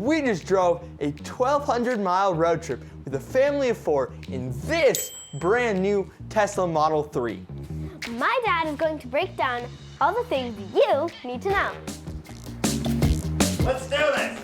we just drove a 1,200-mile road trip with a family of 4 in this brand new Tesla Model 3. My dad is going to break down all the things you need to know. Let's do this!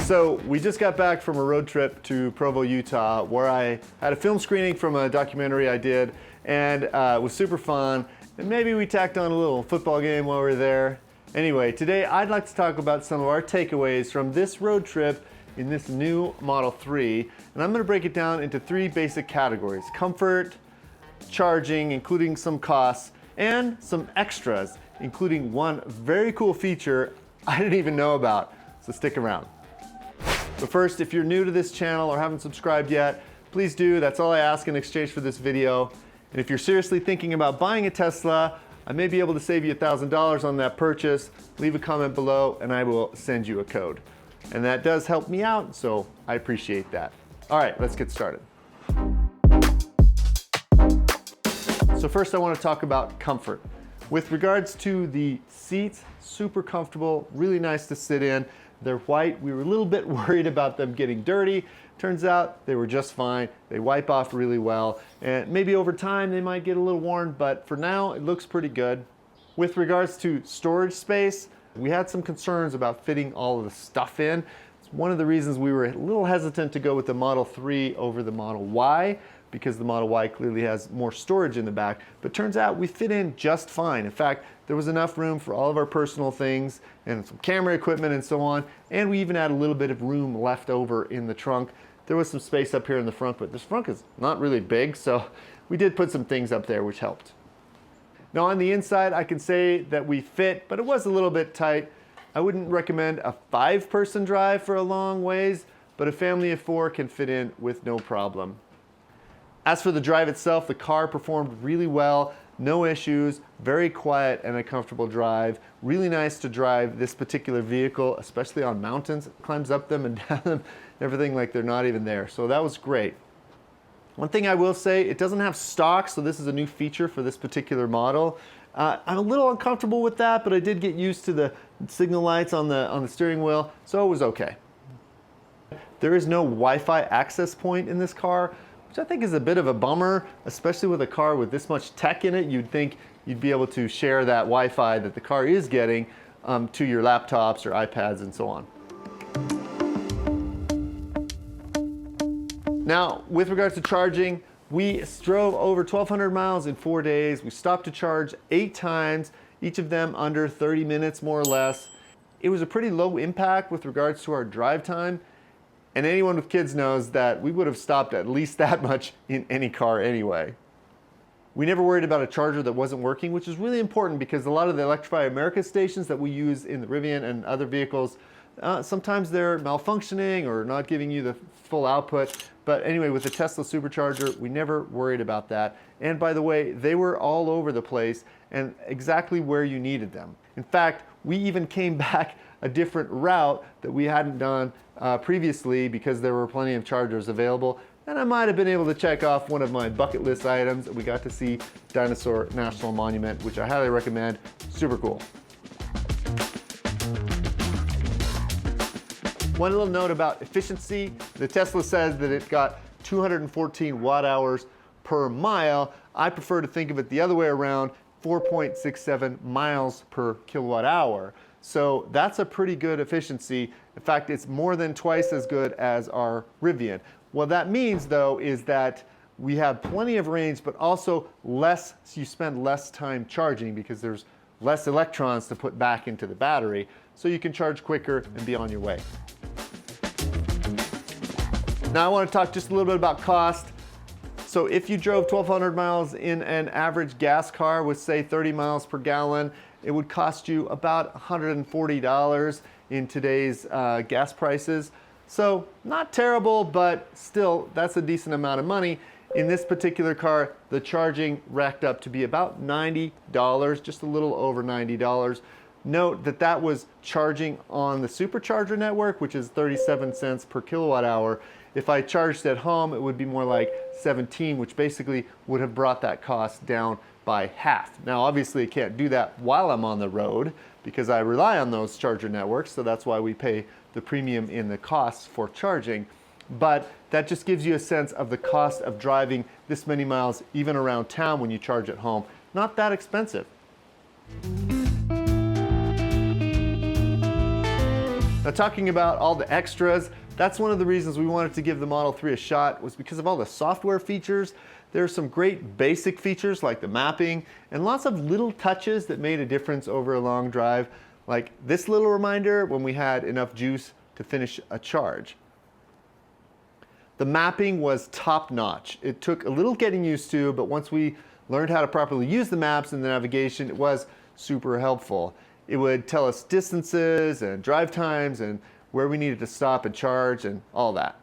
So we just got back from a road trip to Provo, Utah, where I had a film screening from a documentary I did, and it was super fun. And maybe we tacked on a little football game while we were there. Anyway, today I'd like to talk about some of our takeaways from this road trip in this new Model 3. And I'm going to break it down into 3 basic categories: comfort, charging, including some costs, and some extras, including one very cool feature I didn't even know about. So stick around. But first, if you're new to this channel or haven't subscribed yet, please do. That's all I ask in exchange for this video. And if you're seriously thinking about buying a Tesla, I may be able to save you $1,000 on that purchase. Leave a comment below and I will send you a code. And that does help me out, so I appreciate that. All right, let's get started. So first I want to talk about comfort. With regards to the seats, super comfortable, really nice to sit in. They're white. We were a little bit worried about them getting dirty. Turns out they were just fine. They wipe off really well. And maybe over time they might get a little worn, but for now it looks pretty good. With regards to storage space, we had some concerns about fitting all of the stuff in. It's one of the reasons we were a little hesitant to go with the Model 3 over the Model Y, because the Model Y clearly has more storage in the back. But turns out we fit in just fine. In fact, there was enough room for all of our personal things and some camera equipment and so on. And we even had a little bit of room left over in the trunk. There was some space up here in the front, but this front is not really big, so we did put some things up there which helped. Now on the inside, I can say that we fit, but it was a little bit tight. I wouldn't recommend a 5-person drive for a long ways, but a family of 4 can fit in with no problem. As for the drive itself, the car performed really well, no issues, very quiet and a comfortable drive. Really nice to drive this particular vehicle, especially on mountains. It climbs up them and down them, everything like they're not even there. So that was great. One thing I will say, it doesn't have stock, so this is a new feature for this particular model. I'm a little uncomfortable with that, but I did get used to the signal lights on the steering wheel, so it was okay. There is no Wi-Fi access point in this car, which I think is a bit of a bummer, especially with a car with this much tech in it. You'd think you'd be able to share that Wi-Fi that the car is getting to your laptops or iPads and so on. Now, with regards to charging, we drove over 1,200 miles in 4 days. We stopped to charge 8 times, each of them under 30 minutes more or less. It was a pretty low impact with regards to our drive time. And anyone with kids knows that we would have stopped at least that much in any car anyway. We never worried about a charger that wasn't working, which is really important because a lot of the Electrify America stations that we use in the Rivian and other vehicles, sometimes they're malfunctioning or not giving you the full output. But anyway, with the Tesla supercharger, we never worried about that. And by the way, they were all over the place and exactly where you needed them. In fact, we even came back a different route that we hadn't done previously because there were plenty of chargers available. And I might have been able to check off one of my bucket list items. We got to see Dinosaur National Monument, which I highly recommend. Super cool. One little note about efficiency. The Tesla says that it got 214 watt hours per mile. I prefer to think of it the other way around, 4.67 miles per kilowatt hour. So that's a pretty good efficiency. In fact, it's more than twice as good as our Rivian. What that means though is that we have plenty of range, but also less, so you spend less time charging because there's less electrons to put back into the battery, so you can charge quicker and be on your way. Now I want to talk just a little bit about cost. So if you drove 1,200 miles in an average gas car with say 30 miles per gallon, it would cost you about $140 in today's gas prices. So not terrible, but still that's a decent amount of money. In this particular car, the charging racked up to be about $90, just a little over $90. Note that that was charging on the supercharger network, which is 37 cents per kilowatt hour. If I charged at home, it would be more like 17, which basically would have brought that cost down by half. Now, obviously, I can't do that while I'm on the road because I rely on those charger networks, so that's why we pay the premium in the costs for charging. But that just gives you a sense of the cost of driving this many miles, even around town when you charge at home. Not that expensive. Now, talking about all the extras, that's one of the reasons we wanted to give the Model 3 a shot, was because of all the software features. There are some great basic features like the mapping and lots of little touches that made a difference over a long drive, like this little reminder when we had enough juice to finish a charge. The mapping was top-notch. It took a little getting used to, but once we learned how to properly use the maps and the navigation, it was super helpful. It would tell us distances and drive times and where we needed to stop and charge and all that.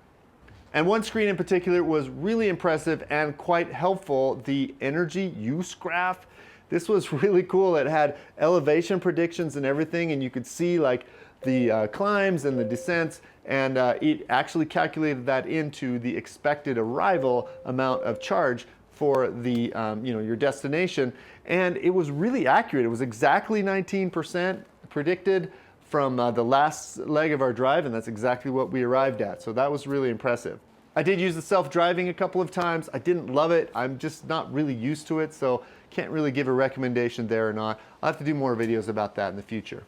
And one screen in particular was really impressive and quite helpful, the energy use graph. This was really cool. It had elevation predictions and everything, and you could see like the climbs and the descents, and it actually calculated that into the expected arrival amount of charge for the your destination, and it was really accurate. It was exactly 19% predicted from the last leg of our drive, and that's exactly what we arrived at. So that was really impressive. I did use the self-driving a couple of times. I didn't love it. I'm just not really used to it, so can't really give a recommendation there or not. I'll have to do more videos about that in the future.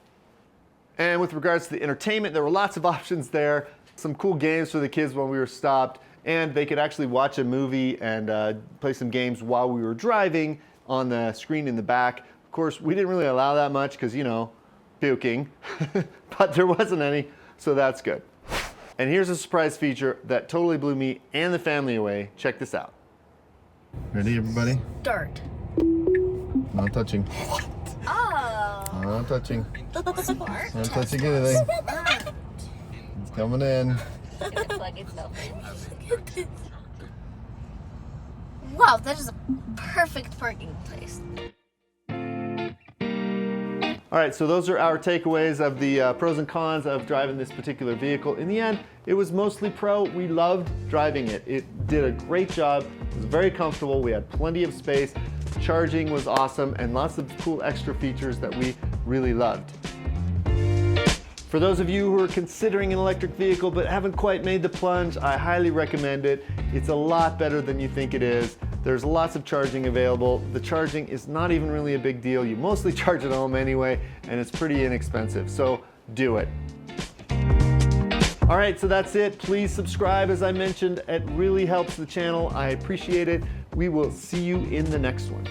And with regards to the entertainment, there were lots of options there. Some cool games for the kids when we were stopped, and they could actually watch a movie and play some games while we were driving on the screen in the back. Of course, we didn't really allow that much because, puking, but there wasn't any, so that's good. And here's a surprise feature that totally blew me and the family away. Check this out. Ready, everybody? Start. Not touching. Oh. Not touching. Smart. Not touching anything. It's coming in. Plug itself in. Wow, that is a perfect parking place. All right, so those are our takeaways of the pros and cons of driving this particular vehicle. In the end, it was mostly pro. We loved driving it. It did a great job. It was very comfortable. We had plenty of space. Charging was awesome, and lots of cool extra features that we really loved. For those of you who are considering an electric vehicle but haven't quite made the plunge, I highly recommend it. It's a lot better than you think it is. There's lots of charging available. The charging is not even really a big deal. You mostly charge at home anyway, and it's pretty inexpensive, so do it. All right, so that's it. Please subscribe, as I mentioned. It really helps the channel. I appreciate it. We will see you in the next one.